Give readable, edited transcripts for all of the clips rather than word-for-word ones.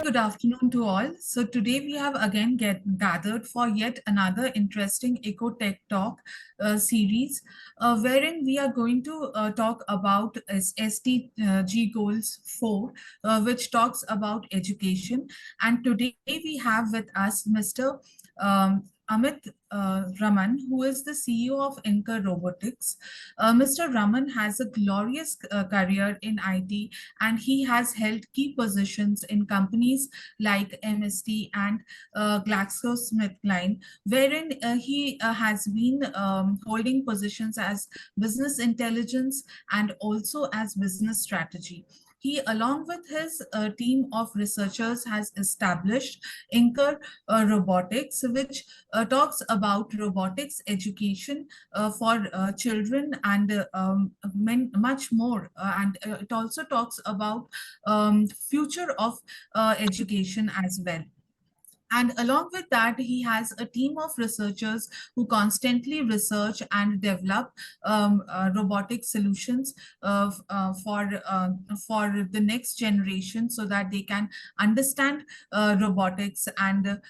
good afternoon to all. So today we have again gathered for yet another interesting Eco-Tech Talk series, wherein we are going to talk about SDG Goals 4, which talks about education. And today we have with us Mr. Amit Raman, who is the CEO of Inca Robotics. Mr. Raman has a glorious career in IT, and he has held key positions in companies like MST and GlaxoSmithKline, wherein he has been holding positions as business intelligence and also as business strategy. He, along with his team of researchers, has established Inca Robotics, which talks about robotics education for children and much more. And it also talks about future of education as well. And along with that, he has a team of researchers who constantly research and develop robotic solutions for the next generation, so that they can understand robotics and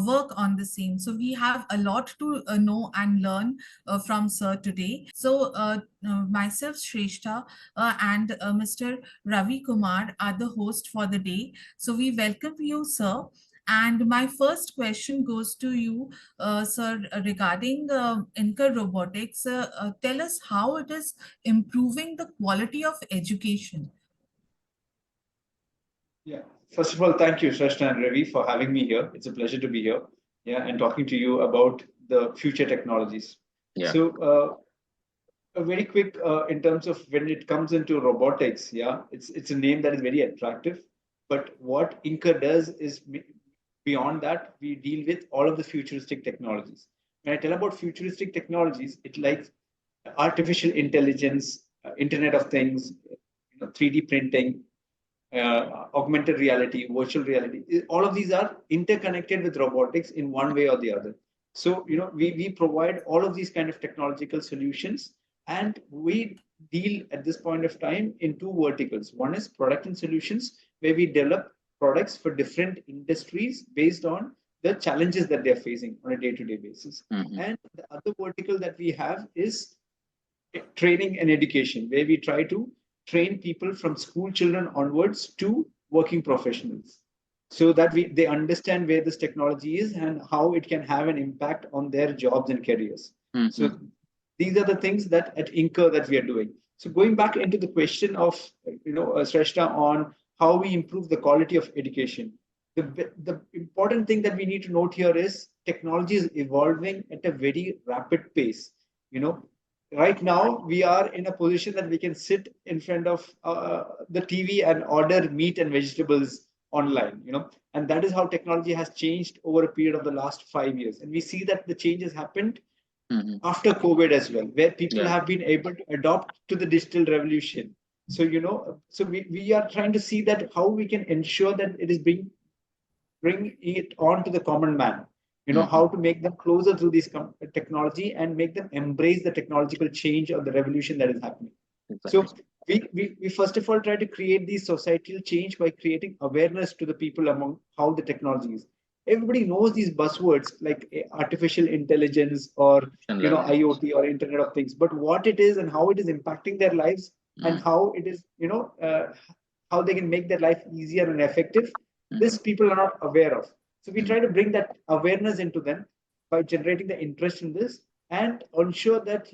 work on the same. So we have a lot to know and learn from Sir today. So myself, Shrestha, and Mr. Ravi Kumar are the host for the day. So we welcome you, sir. And my first question goes to you, sir, regarding Inca Robotics. Tell us how it is improving the quality of education. Yeah. First of all, thank you, Shrestha and Ravi, for having me here. It's a pleasure to be here. Yeah, and talking to you about the future technologies. Yeah. So, a very quick in terms of when it comes into robotics. Yeah, it's a name that is very attractive. But what Inca does is beyond that, we deal with all of the futuristic technologies. When I tell about futuristic technologies, it like artificial intelligence, Internet of Things, 3D printing, augmented reality, virtual reality. All of these are interconnected with robotics in one way or the other. So, we provide all of these kind of technological solutions, and we deal at this point of time in two verticals. One is product and solutions, where we develop products for different industries based on the challenges that they're facing on a day-to-day basis. Mm-hmm. And the other vertical that we have is training and education, where we try to train people from school children onwards to working professionals, so that they understand where this technology is and how it can have an impact on their jobs and careers. Mm-hmm. So these are the things that at Inca that we are doing. So going back into the question of Shrestha, on how we improve the quality of education, the important thing that we need to note here is technology is evolving at a very rapid pace. Right now we are in a position that we can sit in front of the TV and order meat and vegetables online, and that is how technology has changed over a period of the last 5 years. And we see that the change has happened after COVID as well, where people have been able to adopt to the digital revolution. So, so we are trying to see that how we can ensure that it is bring it on to the common man. How to make them closer to this technology and make them embrace the technological change or the revolution that is happening. Exactly. So we first of all try to create this societal change by creating awareness to the people among how the technology is. Everybody knows these buzzwords like artificial intelligence or IoT or Internet of Things, but what it is and how it is impacting their lives and how it is, how they can make their life easier and effective, this people are not aware of. So we try to bring that awareness into them by generating the interest in this, and ensure that,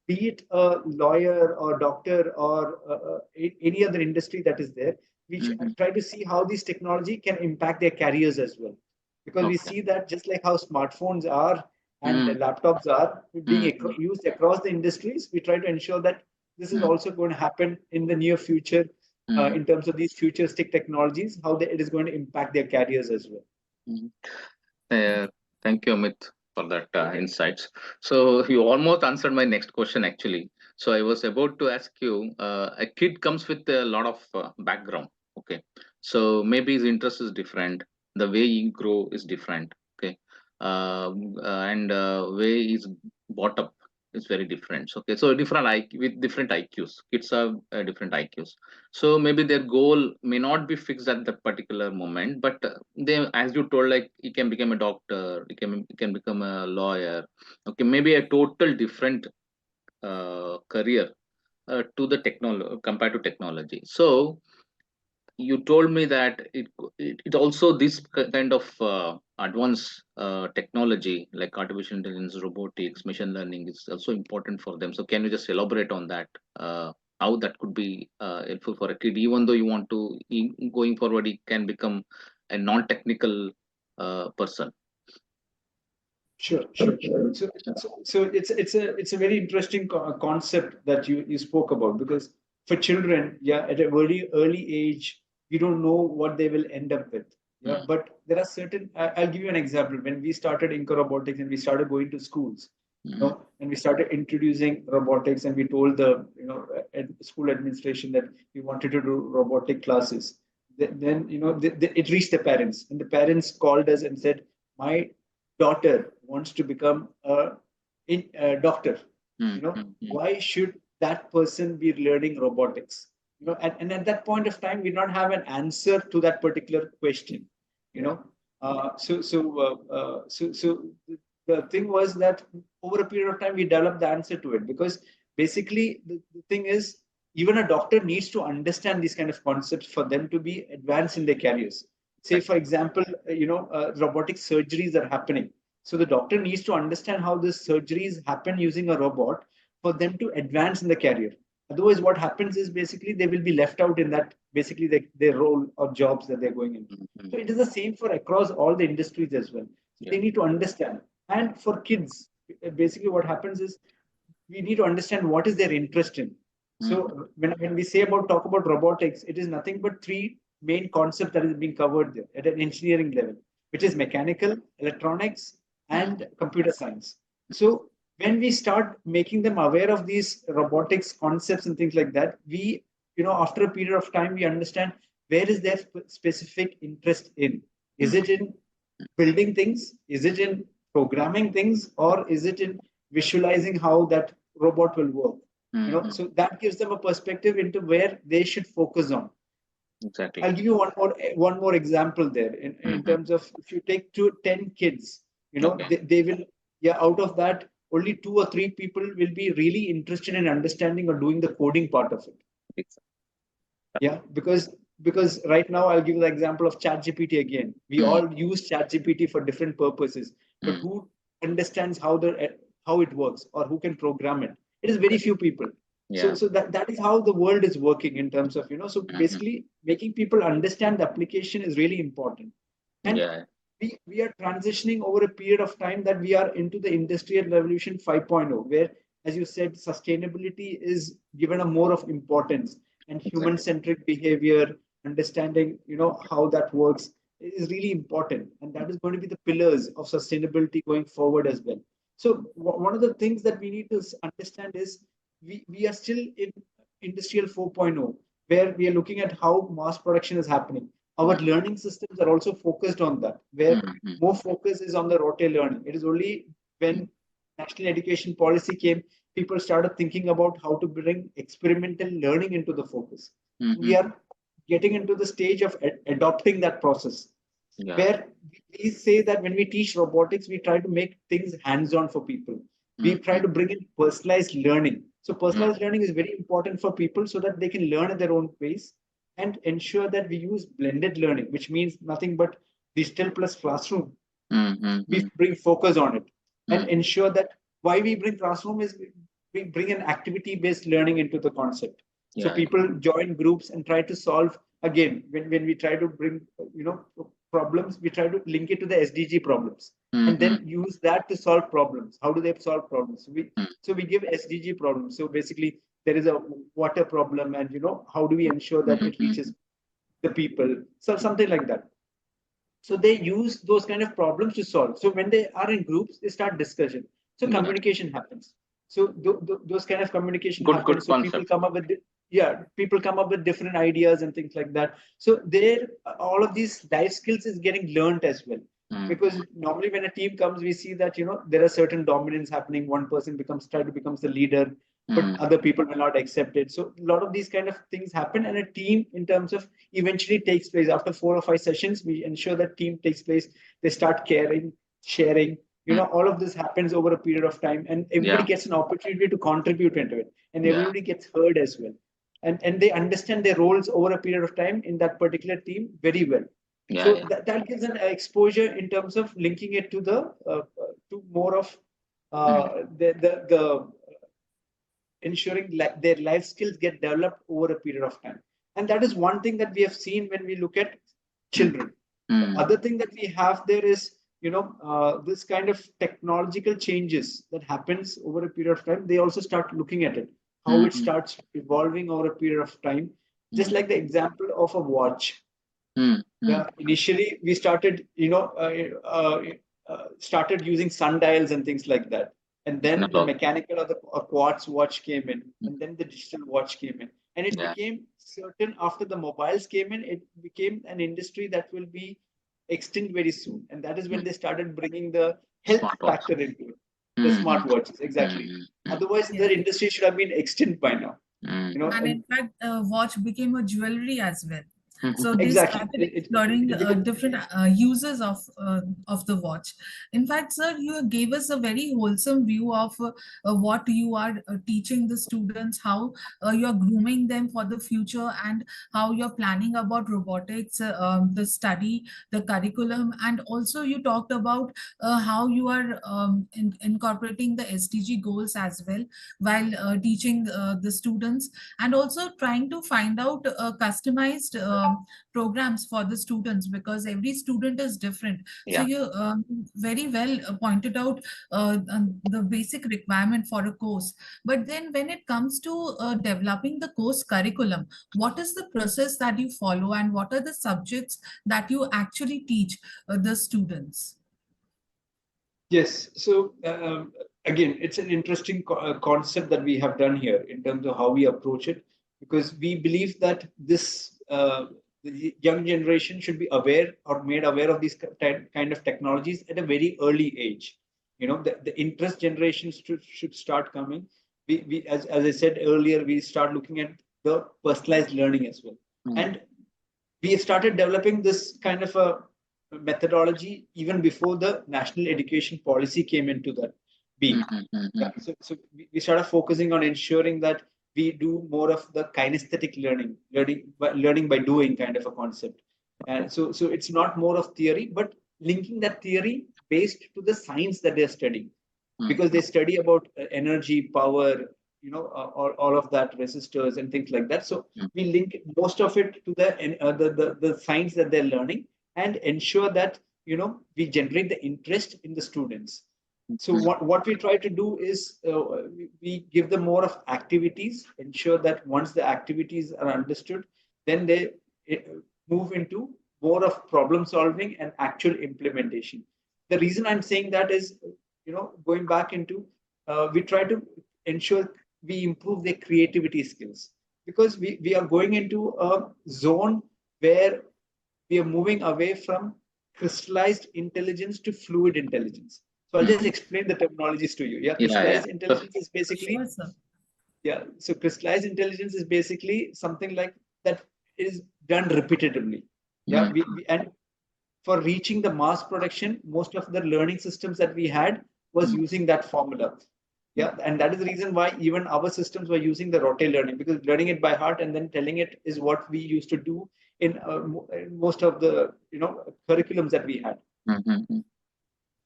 be it a lawyer or doctor or any other industry that is there, we try to see how this technology can impact their careers as well. Because we see that just like how smartphones are and laptops are being used across the industries, we try to ensure that this is also going to happen in the near future in terms of these futuristic technologies, how it is going to impact their careers as well. Thank you, Amit, for that insights. So you almost answered my next question, actually. So I was about to ask you, a kid comes with a lot of background. Okay. So maybe his interest is different. The way he grow is different. Okay. And way he's brought up is very different. Okay, so different IQ with different IQs. Kids have different IQs. So maybe their goal may not be fixed at that particular moment, but they, as you told, like he can become a doctor, he can become a lawyer. Okay, maybe a total different career to the technology compared to technology. So you told me that it also this kind of advanced technology like artificial intelligence, robotics, machine learning is also important for them. So can you just elaborate on that, how that could be helpful for a kid, even though you want to going forward he can become a non-technical person. Sure, sure. So it's a very interesting concept that you spoke about, because for children, yeah, at a very early age, we don't know what they will end up with. Yeah, Mm, but there are certain. I'll give you an example. When we started Inco Robotics and we started going to schools, mm, and we started introducing robotics, and we told the school administration that we wanted to do robotic classes. Then it reached the parents, and the parents called us and said, "My daughter wants to become a doctor. mm, mm, mm, Why should that person be learning robotics?" And at that point of time, we don't have an answer to that particular question. You know, so the thing was that over a period of time, we developed the answer to it, because basically the thing is, even a doctor needs to understand these kind of concepts for them to be advanced in their careers. Say, right. for example, robotic surgeries are happening. So the doctor needs to understand how these surgeries happen using a robot for them to advance in the career. Otherwise, what happens is basically they will be left out in that basically their role or jobs that they're going into. Mm, mm, So it is the same for across all the industries as well. So yeah. they need to understand. And for kids, basically what happens is we need to understand what is their interest in. Mm, So when we talk about robotics, it is nothing but three main concepts that is being covered there at an engineering level, which is mechanical, electronics, mm, and computer science. So when we start making them aware of these robotics concepts and things like that, we, after a period of time, we understand where is their specific interest in. Is mm, it in building things? Is it in programming things? Or is it in visualizing how that robot will work? mm, mm, So that gives them a perspective into where they should focus on. exactly. I'll give you one more example there in Mm-hmm. terms of, if you take 10 kids, Okay. they will, yeah, out of that, only 2 or 3 people will be really interested in understanding or doing the coding part of it. Ex- Yeah, because right now I'll give the example of ChatGPT again. We mm, all use ChatGPT for different purposes, but mm, who understands how it works or who can program it? It is very correct. few people. So Yeah. so that is how the world is working in terms of, so Mm-hmm. basically making people understand the application is really important. And Yeah. we are transitioning over a period of time that we are into the industrial revolution 5.0, where, as you said, sustainability is given a more of importance, and human Exactly. centric behavior, understanding how that works, is really important, and that is going to be the pillars of sustainability going forward as well. So one of the things that we need to understand is we are still in industrial 4.0, where we are looking at how mass production is happening. Our Mm, learning systems are also focused on that, where mm, mm, more focus is on the rote learning. It is only when national education policy came, people started thinking about how to bring experimental learning into the focus. mm, We mm. are getting into the stage of adopting that process, Yeah. where we say that when we teach robotics, we try to make things hands-on for people. We Mm, try mm, to bring in personalized learning. So mm, personalized learning is very important for people so that they can learn at their own pace, and ensure that we use blended learning, which means nothing but digital plus classroom. mm, mm, We mm, bring focus on it, and mm. ensure that why we bring classroom is we bring an activity based learning into the concept. So Yeah. people join groups and try to solve, again, when we try to bring problems, we try to link it to the SDG problems, Mm, and mm, then use that to solve problems. How do they solve problems? mm, So we give SDG problems. So basically there is a water problem, and how do we ensure that mm, it mm, reaches the people? So something like that. So they use those kind of problems to solve. So when they are in groups, they start discussion. So yeah. communication happens. So those kind of communication Good. Good happens. So people concept. come up with people come up with different ideas and things like that. So there, all of these life skills is getting learned as well. Because normally when a team comes, we see that, there are certain dominance happening. One person becomes the leader, but other people will not accept it. So a lot of these kind of things happen, and a team in terms of eventually takes place after 4 or 5 sessions. We ensure that team takes place. They start caring, sharing. All of this happens over a period of time, and everybody gets an opportunity to contribute into it, and everybody gets heard as well. And they understand their roles over a period of time in that particular team very well. So that gives an exposure in terms of linking it to the to more of the ensuring their life skills get developed over a period of time. And that is one thing that we have seen when we look at children. The other thing that we have there is, this kind of technological changes that happens over a period of time. They also start looking at it, how it starts evolving over a period of time. Just like the example of a watch. Initially, we started, started using sundials and things like that. And then the mechanical or the quartz watch came in, and then the digital watch came in. And it became certain after the mobiles came in, it became an industry that will be extinct very soon. And that is when they started bringing the health factor into it, the smartwatches, exactly. Otherwise, the industry should have been extinct by now. And in fact, watch became a jewelry as well. So they Exactly. started exploring different uses of the watch. In fact, sir, you gave us a very wholesome view of what you are teaching the students, how you are grooming them for the future, and how you're planning about robotics, the study, the curriculum, and also you talked about how you are incorporating the SDG goals as well while teaching the students, and also trying to find out customized programs for the students, because every student is different. So you very well pointed out the basic requirement for a course. But then when it comes to developing the course curriculum, what is the process that you follow, and what are the subjects that you actually teach the students? Yes. So again, it's an interesting concept that we have done here in terms of how we approach it, because we believe that this the young generation should be aware or made aware of these kind of technologies at a very early age. The interest generations should start coming. We as I said earlier, we start looking at the personalized learning as well. And we have started developing this kind of a methodology even before the national education policy came into that being. So we started focusing on ensuring that we do more of the kinesthetic learning by doing kind of a concept. And so it's not more of theory, but linking that theory based to the science that they're studying, because they study about energy, power, all of that, resistors and things like that. So we link most of it to the science that they're learning, and ensure that we generate the interest in the students. So what we try to do is we give them more of activities, ensure that once the activities are understood, then they move into more of problem solving and actual implementation. The reason I'm saying that is, going back into, we try to ensure we improve their creativity skills, because we are going into a zone where we are moving away from crystallized intelligence to fluid intelligence. So I'll just explain the terminologies to you. Crystallized intelligence is basically, so crystallized intelligence is basically something like that is done repetitively. And for reaching the mass production, most of the learning systems that we had was using that formula. And that is the reason why even our systems were using the rote learning, because learning it by heart and then telling it is what we used to do in most of the curriculums that we had.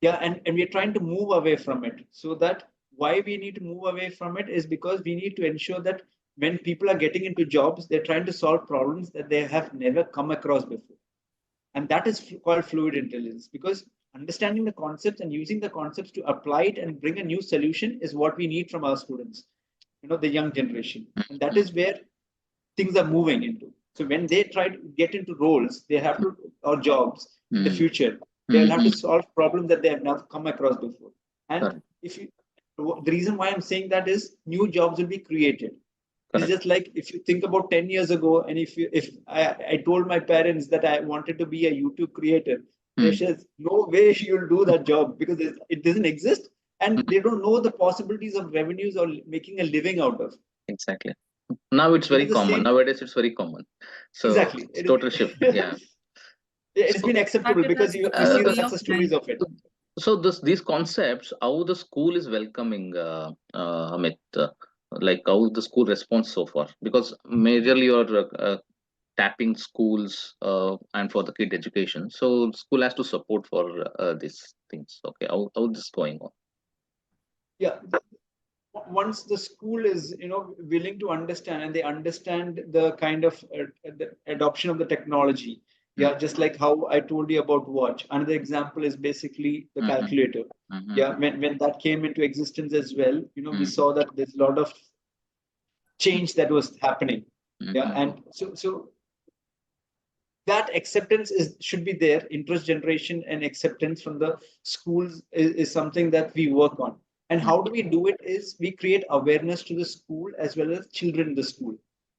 And we're trying to move away from it. So that why we need to move away from it is because we need to ensure that when people are getting into jobs, they're trying to solve problems that they have never come across before. And that is called fluid intelligence, because understanding the concepts and using the concepts to apply it and bring a new solution is what we need from our students, the young generation. And that is where things are moving into. So when they try to get into roles, they have to, or jobs in the future, they'll have to solve problems that they have not come across before. And the reason why I'm saying that is new jobs will be created. It's just like if you think about 10 years ago, and if I told my parents that I wanted to be a YouTube creator, There's no way you'll do that job because it doesn't exist, and they don't know the possibilities of revenues or making a living out of. Exactly. Now it's It very is the common. same. Nowadays it's very common. So Exactly. it's total shift. Yeah. It's So been But acceptable it because is we a see the way of success stories life. of it. so these concepts, how the school is welcoming, Amit, like how the school responds so far, because majorly you're tapping schools and for the kid education. So school has to support for these things. Okay, how this going on? Yeah. Once the school is willing to understand, and they understand the kind of the adoption of the technology, Mm, yeah, just like how I told you about watch, another example is basically the mhm, calculator. mhm, Yeah, when that came into existence as well, we mhm, saw that there's a lot of change that was happening. Yeah, mhm, and so that acceptance is should be there. Interest generation and acceptance from the schools is something that we work on. And mhm, how do we do it is we create awareness to the school as well as children in the school.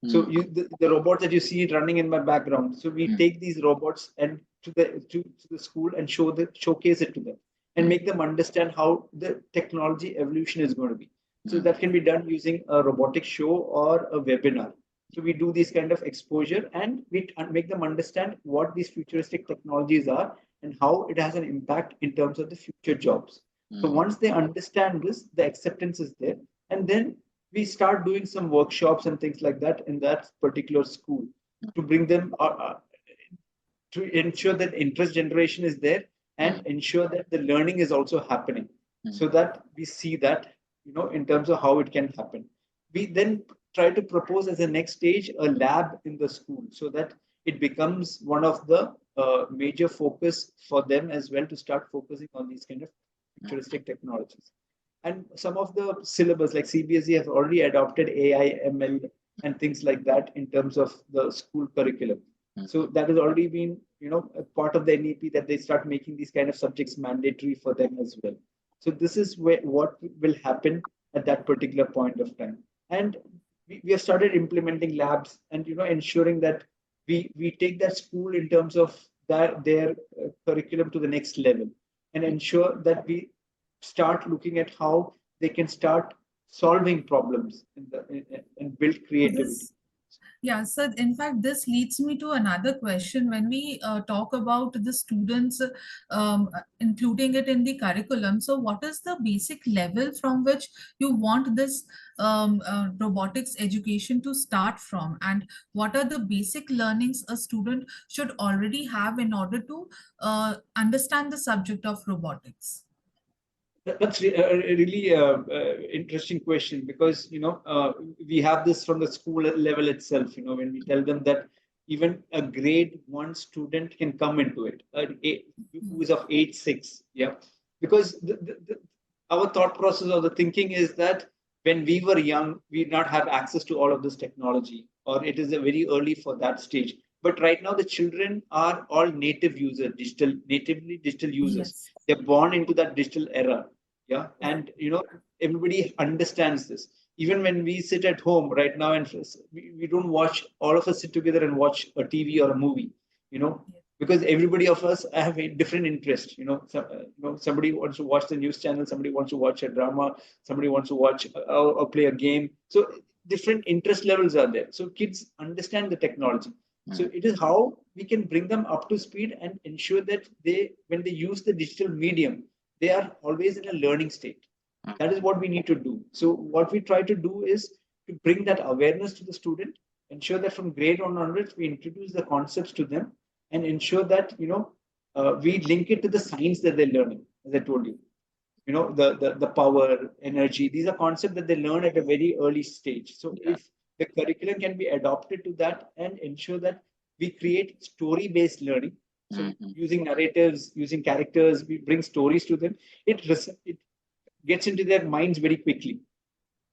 So mhm, the robots that you see running in my background, so we mhm, take these robots and to the school and showcase it to them and mhm, make them understand how the technology evolution is going to be. So mhm, that can be done using a robotic show or a webinar. So we do these kind of exposure, and we make them understand what these futuristic technologies are and how it has an impact in terms of the future jobs. So mhm, once they understand this, the acceptance is there. And then we start doing some workshops and things like that in that particular school to bring them to ensure that interest generation is there and mhm, ensure that the learning is also happening, mhm, so that we see that in terms of how it can happen. We then try to propose as a next stage a lab in the school, so that it becomes one of the major focus for them as well, to start focusing on these kind of mhm, futuristic technologies. And some of the syllabus like CBSE have already adopted AI, ML, and things like that in terms of the school curriculum. So that has already been, a part of the NEP, that they start making these kind of subjects mandatory for them as well. So this is what will happen at that particular point of time. And we have started implementing labs and ensuring that we take that school in terms of their curriculum to the next level, and ensure that we start looking at how they can start solving problems and build So creativity. this Yeah, so in fact, this leads me to another question. When we talk about the students, including it in the curriculum, so what is the basic level from which you want this robotics education to start from? And what are the basic learnings a student should already have in order to understand the subject of robotics? That's a really interesting question, because we have this from the school level itself. When we tell them that even a grade one student can come into it, who is of age 6, yeah, because our thought process or the thinking is that when we were young, we did not have access to all of this technology, or it is a very early for that stage. But right now, the children are all native users, natively digital users. Yes. They're born into that digital era. Yeah, and everybody understands this. Even when we sit at home right now, and we don't watch, all of us sit together and watch a TV or a movie, you know because everybody of us have a different interest. Somebody wants to watch the news channel, somebody wants to watch a drama, somebody wants to watch or play a game. So different interest levels are there, so kids understand the technology. So mhm, it is how we can bring them up to speed and ensure that when they use the digital medium, they are always in a learning state. That is what we need to do. So what we try to do is to bring that awareness to the student, ensure that from grade one onwards we introduce the concepts to them, and ensure that we link it to the science that they're learning. As I told you, the power, energy. These are concepts that they learn at a very early stage. So yeah, if the curriculum can be adopted to that and ensure that we create story-based learning. So mhm, using narratives, using characters, we bring stories to them. It gets into their minds very quickly.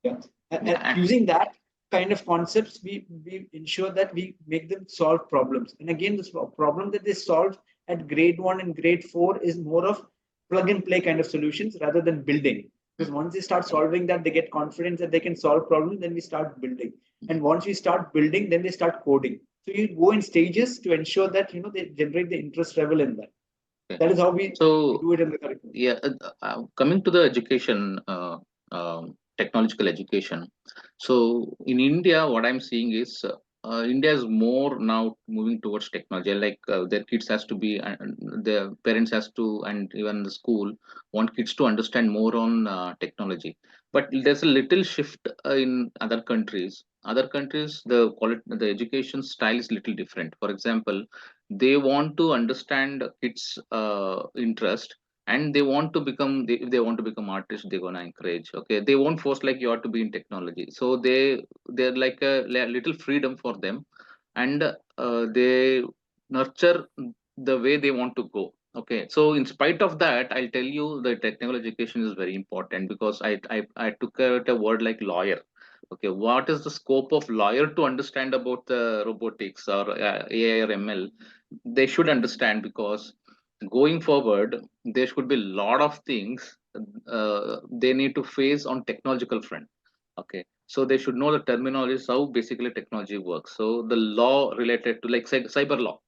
Yeah. And yeah, using that kind of concepts, we ensure that we make them solve problems. And again, this problem that they solve at grade one and grade four is more of plug and play kind of solutions rather than building. Because once they start solving that, they get confidence that they can solve problems, then we start building. And once we start building, then they start coding. So you go in stages to ensure that they generate the interest level in that. Okay. That is how we So do it in the curriculum. yeah, coming to the education, technological education. So in India, what I'm seeing is India is more now moving towards technology. Like their kids has to be, their parents has to, and even the school want kids to understand more on technology. But there's a little shift in other countries. Other countries, the quality, the education style is little different. For example, they want to understand kids' interest, and they want to become if they want to become artists, they're gonna encourage. Okay, they won't force like you have to be in technology. So they're like a little freedom for them, and they nurture the way they want to go. Okay, so in spite of that, I'll tell you the technical education is very important, because I took out a word like lawyer. Okay, what is the scope of lawyer to understand about the robotics or AI or ML? They should understand, because going forward there should be a lot of things they need to face on technological front. Okay, so they should know the terminologies, how basically technology works. So the law related to like cyber law.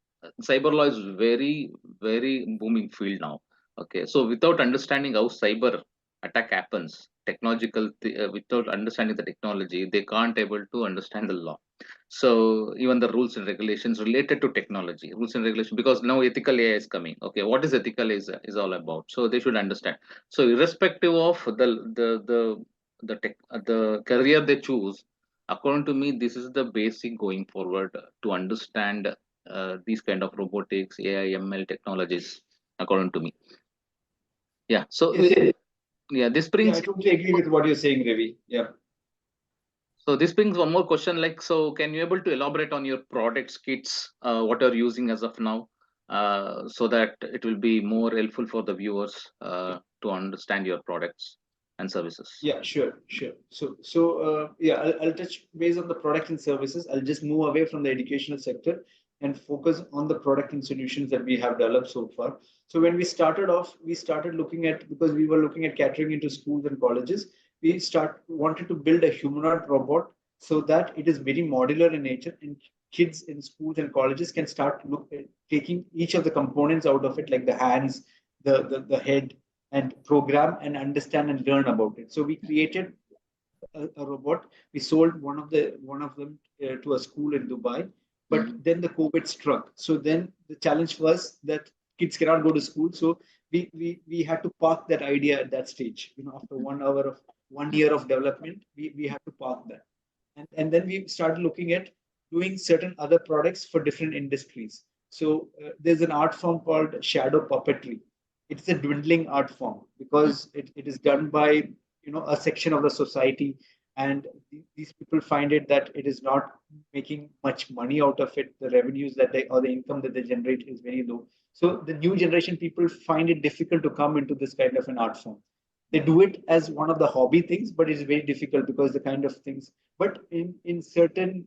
Cyber law is very booming field now. Okay, so without understanding how cyber attack happens, without understanding the technology, they can't able to understand the law. So even the rules and regulations related to technology, rules and regulations, because now ethical AI is coming. Okay, what is ethical is all about. So they should understand. So irrespective of the career they choose, according to me, this is the basic going forward to understand these kind of robotics, AI, ML technologies, according to me. Yeah. So Yes, yeah, this yeah, I brings totally agree with what you're saying, Ravi. Yeah. one more question. Like, so can you able to elaborate on your products, kits, what you're using as of now, so that it will be more helpful for the viewers to understand your products and services? Yeah, sure, sure. Yeah, I'll touch base on the product and services. I'll just move away from the educational sector and focus on the product and solutions that we have developed so far. So when we started off, we started looking at, because we were looking at catering into schools and colleges, we wanted to build a humanoid robot so that it is very modular in nature, and kids in schools and colleges can start taking each of the components out of it, like the hands, the head, and program and understand and learn about it. So we created a robot. We sold one of them to a school in Dubai, but Mhm. then the COVID struck. So then the challenge was that kids cannot go to school. So we had to park that idea at that stage. After 1 hour of 1 year of development, we had to park that, and then we started looking at doing certain other products for different industries. So there's an art form called shadow puppetry. It's a dwindling art form because it is done by a section of the society, and these people find it that it is not making much money out of it. The revenues that they, or the income that they generate, is very low. So the new generation people find it difficult to come into this kind of an art form. They do it as one of the hobby things, but it's very difficult because the kind of things. But in certain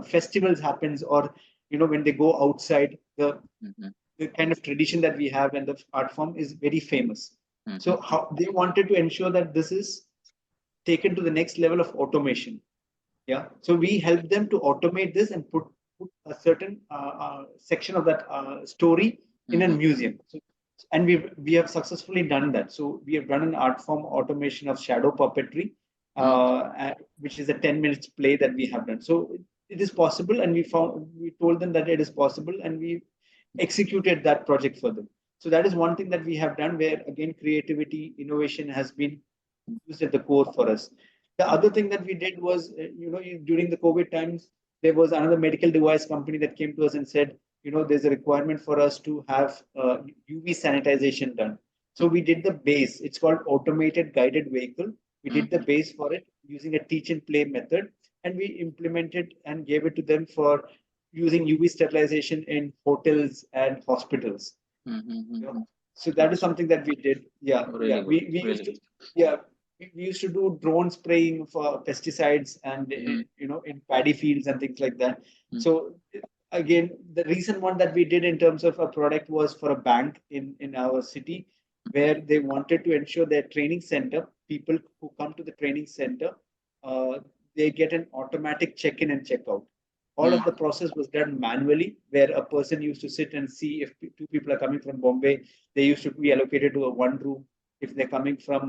festivals happens, or when they go outside, Mhm. the kind of tradition that we have and the art form is very famous. So Mhm. how they wanted to ensure that this is taken to the next level of automation. Yeah, so we help them to automate this and put a certain section of that story in a Mhm. museum. So, and we have successfully done that. So we have done an art form automation of shadow puppetry, Mhm. which is a 10 minutes play that we have done. So it is possible, and we told them that it is possible, and we executed that project for them. So that is one thing that we have done, where again creativity, innovation has been used at the core for us. The other thing that we did was, during the COVID times, there was another medical device company that came to us and said, there's a requirement for us to have UV sanitization done. So we did the base. It's called automated guided vehicle. We did the Mhm. base for it using a teach and play method, and we implemented and gave it to them for using UV sterilization in hotels and hospitals. Mhm. You know? Mhm. So that is That's something that we did. Yeah, really yeah. good. We used Really to, good. yeah, we used to do drone spraying for pesticides and Mhm. in paddy fields and things like that. Mhm. So again, the recent one that we did in terms of a product was for a bank in our city, where they wanted to ensure their training center, people who come to the training center, uh, they get an automatic check-in and check-out. all of the process was done manually, where a person used to sit and see if two people are coming from Bombay, they used to be allocated to a one room. If they're coming from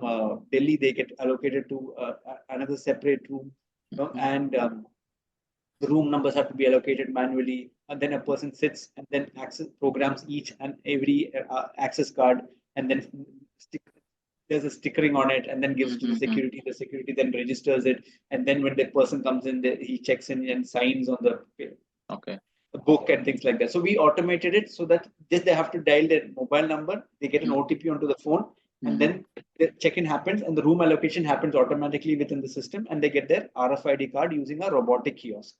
Delhi, they get allocated to another separate room. And the room numbers have to be allocated manually, and then a person sits and then access programs each and every access card, and then stick, there's a stickering on it, and then gives to the security. The security then registers it, and then when the person comes in, he checks in and signs on the book and things like that. So we automated it so that just they have to dial their mobile number, they get an OTP onto the phone, and then the check-in happens, and the room allocation happens automatically within the system, and they get their RFID card using a robotic kiosk.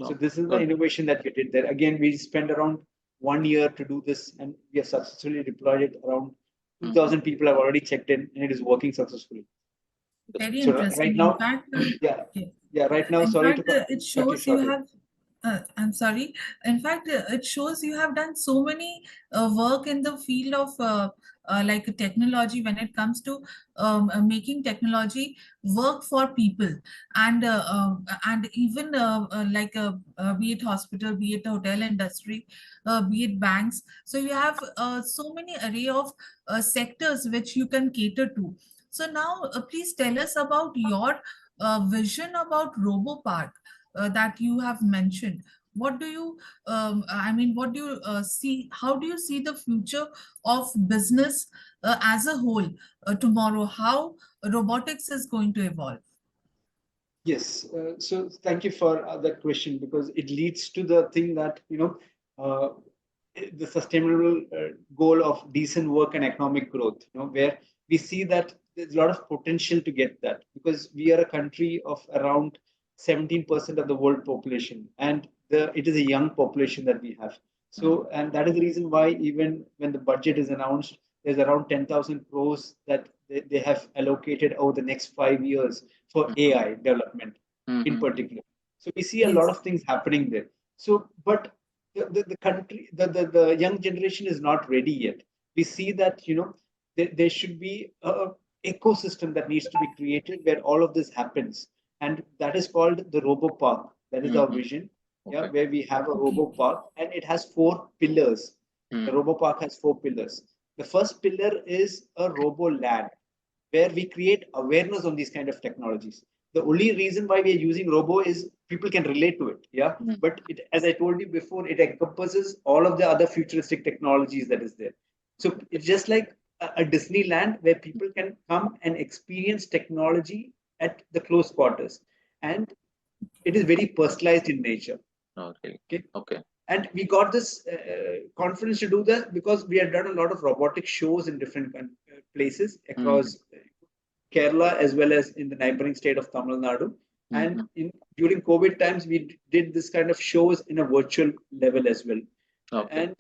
So this is the innovation that we did there. Again, we spent around 1 year to do this, and we have successfully deployed it. Around 2,000 people have already checked in, and it is working successfully. Very So interesting. right now, In fact, right now, in sorry fact, to it cut you shows you short. have. I'm sorry. In fact, it shows you have done so many work in the field of like technology when it comes to making technology work for people, and even like be it hospital, be it hotel industry, be it banks. So you have so many array of sectors which you can cater to. So now, please tell us about your vision about RoboPark that you have mentioned. What do you, I mean, what do you see? How do you see the future of business as a whole tomorrow? How robotics is going to evolve? Yes. So thank you for that question, because it leads to the thing that, uh, the sustainable goal of decent work and economic growth, where we see that there's a lot of potential to get that, because we are a country of around 17% of the world population, and it is a young population that we have. So, and that is the reason why even when the budget is announced, there's around 10,000 crores that they have allocated over the next 5 years for AI development in particular. So we see a lot Yes. of things happening there. So, but the country, the young generation is not ready yet. We see that, there should be a ecosystem that needs to be created where all of this happens. And that is called the Robo Park. That is our vision. Yeah, where we have a Okay. Robo Park, and it has 4 pillars. The Robo Park has 4 pillars. The first pillar is a Robo Land, where we create awareness on these kind of technologies. The only reason why we are using robo is people can relate to it. Yeah. But as I told you before, it encompasses all of the other futuristic technologies that is there. So it's just like a Disneyland where people can come and experience technology at the close quarters. And it is very personalized in nature. Okay. And we got this confidence to do that because we had done a lot of robotic shows in different places across Kerala as well as in the neighboring state of Tamil Nadu. And during COVID times, we did this kind of shows in a virtual level as well. And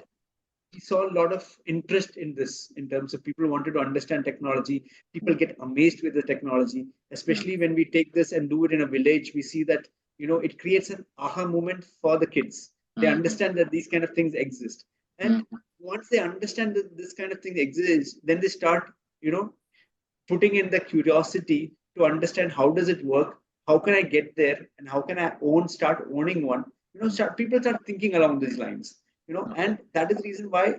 we saw a lot of interest in this in terms of people wanted to understand technology. People get amazed with the technology, especially when we take this and do it in a village. We see that, it creates an aha moment for the kids. They understand that these kind of things exist. And once they understand that this kind of thing exists, then they start, putting in the curiosity to understand how does it work, how can I get there, and how can I start owning one. People start thinking along these lines. And that is the reason why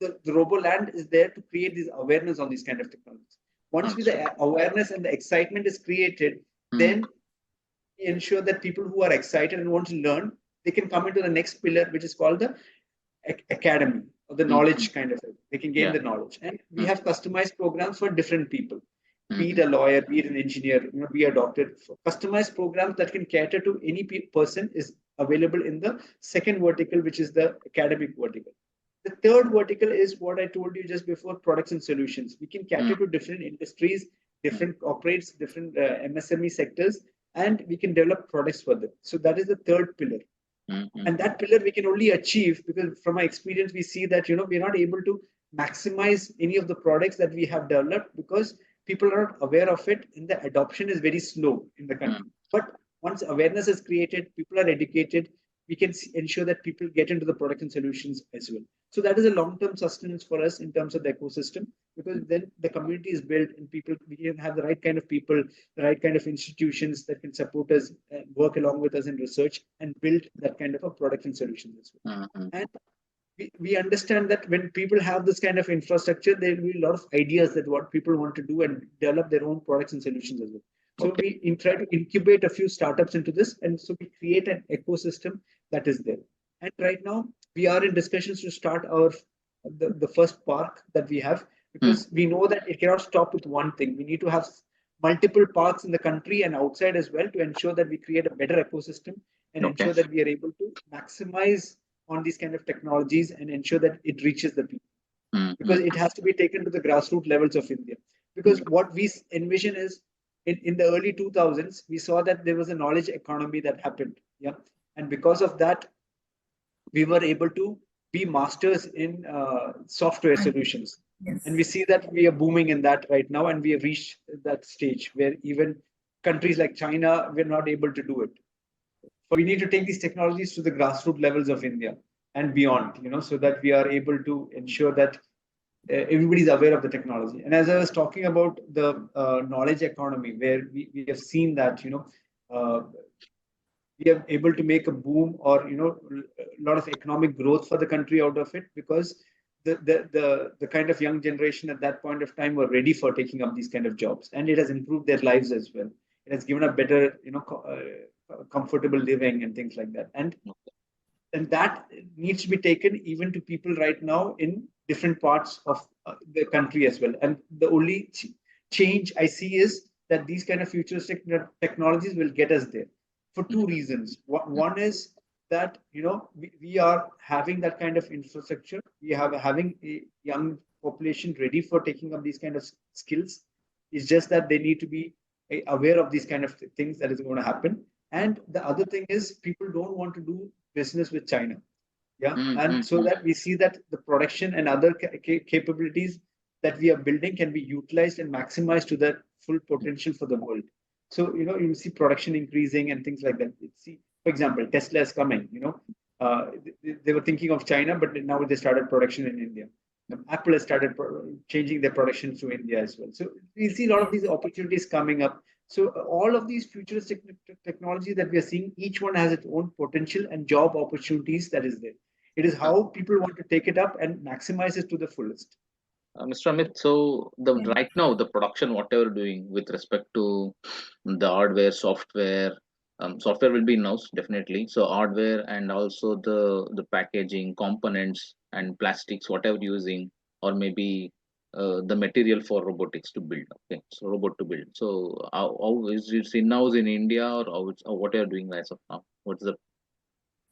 the RoboLand is there to create this awareness on these kind of technologies. Once with the awareness and the excitement is created, then we ensure that people who are excited and want to learn, they can come into the next pillar, which is called the academy, or the knowledge kind of thing. They can gain the knowledge. And we have customized programs for different people, be it a lawyer, be it an engineer, be a doctor. Customized programs that can cater to any person is available in the second vertical, which is the academic vertical. The third vertical is what I told you just before, products and solutions. We can cater to different industries, different corporates, different MSME sectors, and we can develop products for them. So that is the third pillar. And that pillar we can only achieve because from my experience, we see that, we're not able to maximize any of the products that we have developed because people are not aware of it and the adoption is very slow in the country. But once awareness is created, people are educated, we can ensure that people get into the product and solutions as well. So that is a long-term sustenance for us in terms of the ecosystem. because then the community is built and people, we can have the right kind of people, the right kind of institutions that can support us, work along with us in research and build that kind of a production solution as well. Mm-hmm. And we understand that when people have this kind of infrastructure, there will be a lot of ideas that what people want to do and develop their own products and solutions as well. So Okay. we try to incubate a few startups into this, and so we create an ecosystem that is there. And right now we are in discussions to start our the first park that we have, Mm. because we know that it cannot stop with one thing. We need to have multiple parks in the country and outside as well to ensure that we create a better ecosystem and Okay. ensure that we are able to maximize on these kind of technologies and ensure that it reaches the people, because Mm-hmm. it has to be taken to the grassroots levels of India. Because what we envision is in the early 2000s, we saw that there was a knowledge economy that happened. Yeah. And because of that, we were able to be masters in software I, solutions. And we yes. see that we are booming in that right now. And we have reached that stage where even countries like China, we're not able to do it. We need to take these technologies to the grassroots levels of India and beyond, so that we are able to ensure that everybody's aware of the technology. And as I was talking about the knowledge economy, where we have seen that, we are able to make a boom or, a lot of economic growth for the country out of it, because the kind of young generation at that point of time were ready for taking up these kind of jobs, and it has improved their lives as well. It has given a better, comfortable living and things like that. And that needs to be taken even to people right now in different parts of the country as well. And the only change I see is that these kind of futuristic technologies will get us there for two reasons. One is that, we are having that kind of infrastructure. We have having a young population ready for taking up these kind of skills. It's just that they need to be aware of these kind of things that is going to happen. And the other thing is people don't want to do business with China. Yeah. And so Mm-hmm. that we see that the production and other capabilities that we are building can be utilized and maximized to their full potential for the world. So, you see production increasing and things like that. See, for example, Tesla is coming, they were thinking of China, but now they started production in India. Apple has started changing their production to India as well. So we see a lot of these Yes. opportunities coming up. So all of these futuristic technology that we are seeing, each one has its own potential and job opportunities that is there. It is how people want to take it up and maximize it to the fullest. Mr. Amit, so the Yes. right now the production whatever doing with respect to the hardware, software, software will be in-house definitely. So hardware and also the packaging, components and plastics, whatever using, or maybe the material for robotics to build. Okay, so robot to build. So how is it in-house in India, or how it's, or what are you doing as of now? What's the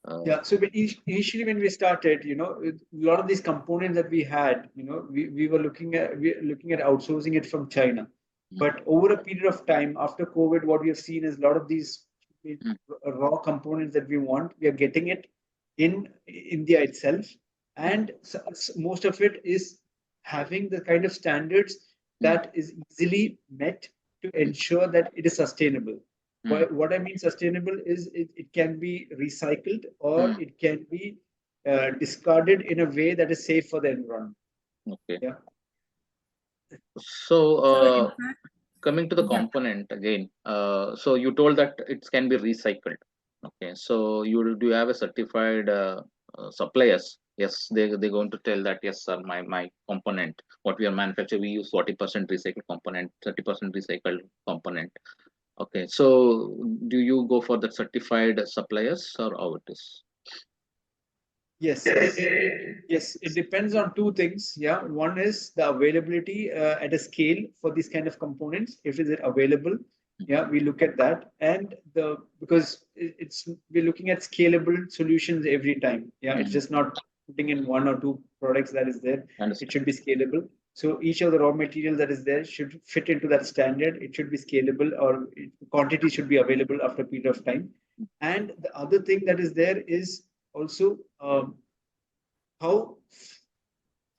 uh, Yeah. So initially when we started, a lot of these components that we had, we were looking at outsourcing it from China. mm, But over a period of time after COVID, what we have seen is a lot of these mm, raw components that we want, we are getting it in India itself. And most of it is having the kind of standards mm, that is easily met to mm, ensure that it is sustainable. mm, What I mean sustainable is it can be recycled or mm, it can be discarded in a way that is safe for the environment. okay. Yeah. So So in fact, coming to the yeah. component again, so you told that it can be recycled. Okay, so do you have a certified suppliers? Yes, they're going to tell that yes, sir, my component what we are manufacturing, we use 40% recycled component, 30% recycled component. Okay, so do you go for the certified suppliers or how it is? Yes, yes, it depends on two things. Yeah, one is the availability at a scale for these kind of components. If is it available? Yeah, we look at that, and because it's we're looking at scalable solutions every time. Yeah, it's Mm-hmm. just not putting in one or two products that is there. It Understand. should be scalable. So each of the raw material that is there should fit into that standard. It should be scalable, or quantity should be available after a period of time. And the other thing that is there is also how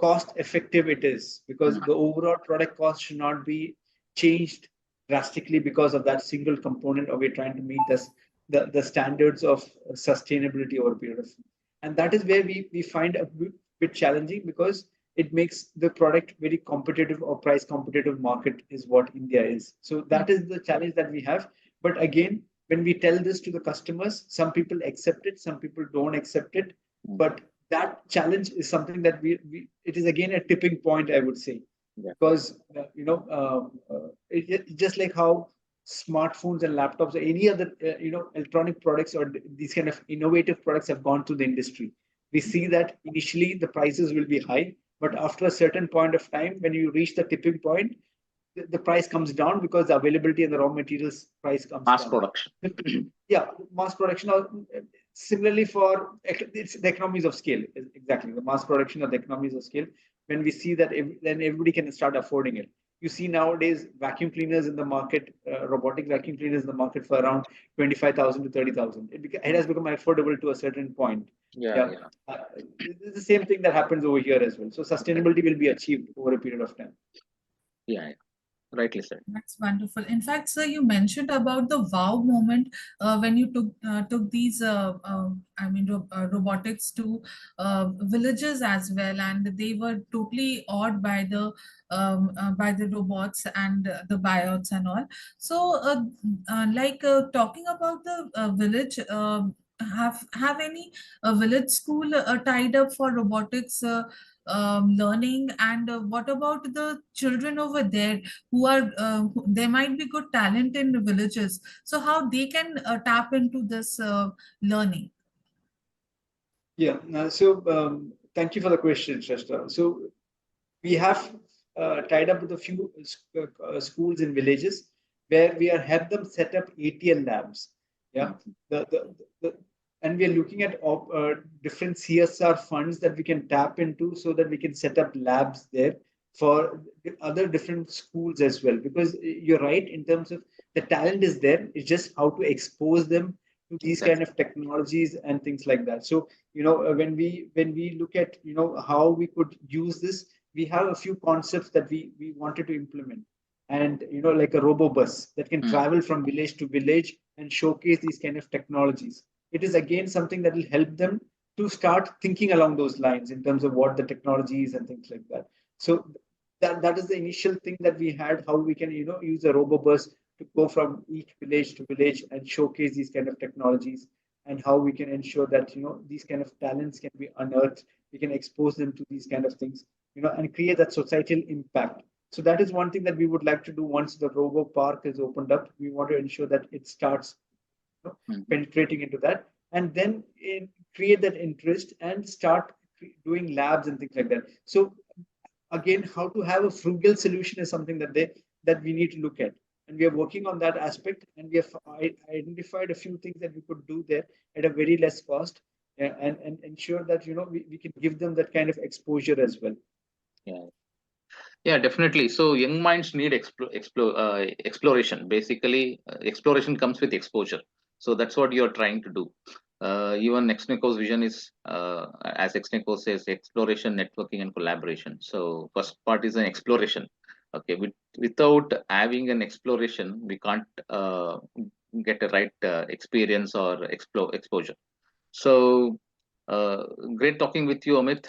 cost effective it is, because the overall product cost should not be changed drastically because of that single component, or we're trying to meet the standards of sustainability over a period of time. And that is where we find a bit challenging, because it makes the product very competitive or price competitive market is what India is. So that is the challenge that we have. But again, when we tell this to the customers, some people accept it, some people don't accept it. But that challenge is something that it is again a tipping point, I would say, because just like how smartphones and laptops or any other electronic products or these kind of innovative products have gone through the industry, we see that initially the prices will be high, but after a certain point of time, when you reach the tipping point, the price comes down because the availability and the raw materials price comes Mass down. production. Yeah, mass production. Similarly, it's the economies of scale. Exactly, the mass production of the economies of scale. When we see that, then everybody can start affording it. You see nowadays vacuum cleaners in the market, robotic vacuum cleaners in the market for around 25,000 to 30,000. It has become affordable to a certain point. Yeah. It's the same thing that happens over here as well. So sustainability will be achieved over a period of time. Yeah. Rightly said. That's wonderful. In fact, sir, you mentioned about the wow moment when you took these, robotics to villages as well, and they were totally awed by the robots and the buyouts and all. So, talking about the village. Have any village school tied up for robotics learning, and what about the children over there who are there might be good talent in the villages, so how they can tap into this learning? Yeah. Thank you for the question, Shasta. So we have tied up with a few schools in villages where we are have them set up ATL labs. Yeah. The and we are looking at different CSR funds that we can tap into so that we can set up labs there for the other different schools as well. Because you're right in terms of the talent is there. It's just how to expose them to these kind of technologies and things like that. So when we look at how we could use this, we have a few concepts that we wanted to implement, and like a robo bus that can travel from village to village and showcase these kind of technologies. It is again something that will help them to start thinking along those lines in terms of what the technology is and things like that. So that is the initial thing that we had, how we can use a robo bus to go from each village to village and showcase these kind of technologies, and how we can ensure that these kind of talents can be unearthed, we can expose them to these kind of things, and create that societal impact. So that is one thing that we would like to do once the robo park is opened up. We want to ensure that it starts penetrating into that, and then create that interest and start doing labs and things like that. So again, how to have a frugal solution is something that we need to look at, and we are working on that aspect, and we have identified a few things that we could do there at a very less cost, and ensure that we can give them that kind of exposure as well. Yeah, definitely. So young minds need exploration. Basically, exploration comes with exposure. So that's what you're trying to do. Even Exneco's vision is, as Exneco says, exploration, networking, and collaboration. So first part is an exploration. Okay, without having an exploration, we can't get a right experience or exposure. So great talking with you, Amit.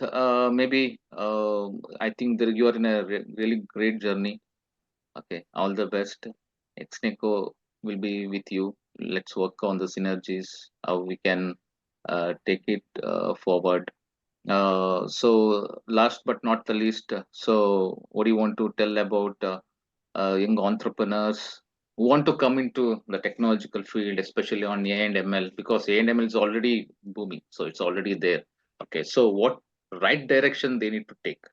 Maybe I think that you are in a really great journey. Okay, all the best. Exneco will be with you. Let's work on the synergies, how we can take it forward. So last but not the least, so what do you want to tell about young entrepreneurs who want to come into the technological field, especially on AI and ML, because AI and ML is already booming, so it's already there. Okay, so what right direction they need to take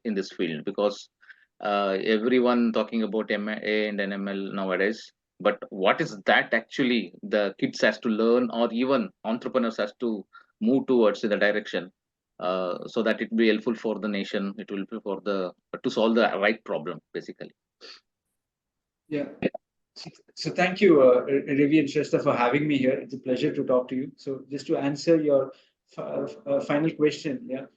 in this field? Because everyone talking about AI and ML nowadays, but what is that actually the kids has to learn, or even entrepreneurs has to move towards in the direction, so that it will be helpful for the nation, it will be for the to solve the right problem, basically. Yeah. So thank you, Ravi and Shrestha, for having me here. It's a pleasure to talk to you. So just to answer your final question,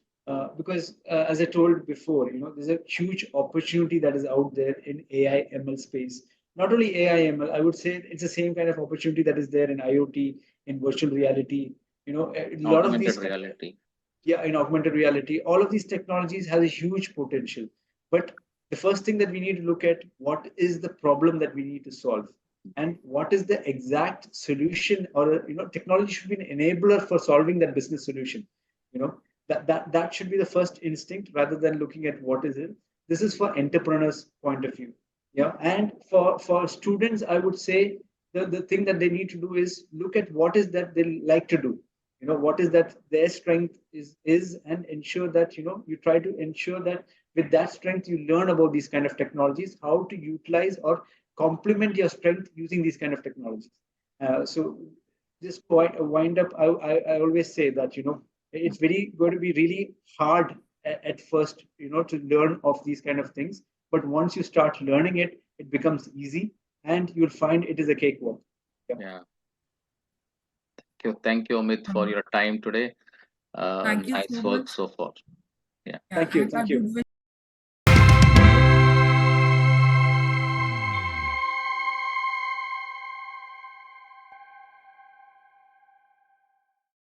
because as I told before, there's a huge opportunity that is out there in AI ML space. Not only AI ML, I would say it's the same kind of opportunity that is there in IoT, in virtual reality. A lot of Augmented these reality. yeah, in augmented reality, all of these technologies has a huge potential. But the first thing that we need to look at, what is the problem that we need to solve, and what is the exact solution, or technology should be an enabler for solving that business solution. You know, that should be the first instinct rather than looking at what is it. This is for entrepreneurs' point of view. Yeah, and for students, I would say the thing that they need to do is look at what is that they like to do, what is that their strength is, and ensure that you try to ensure that with that strength you learn about these kind of technologies, how to utilize or complement your strength using these kind of technologies. So just wind up, I always say that it's very going to be really hard at first, to learn of these kind of things, but once you start learning it, it becomes easy, and you'll find it is a cakewalk. Yeah. Yeah. Thank you, Amit, for Um, your time today. Thank you Nice so work much. so far. Yeah. Yeah, Thank you. and I Thank you. would wish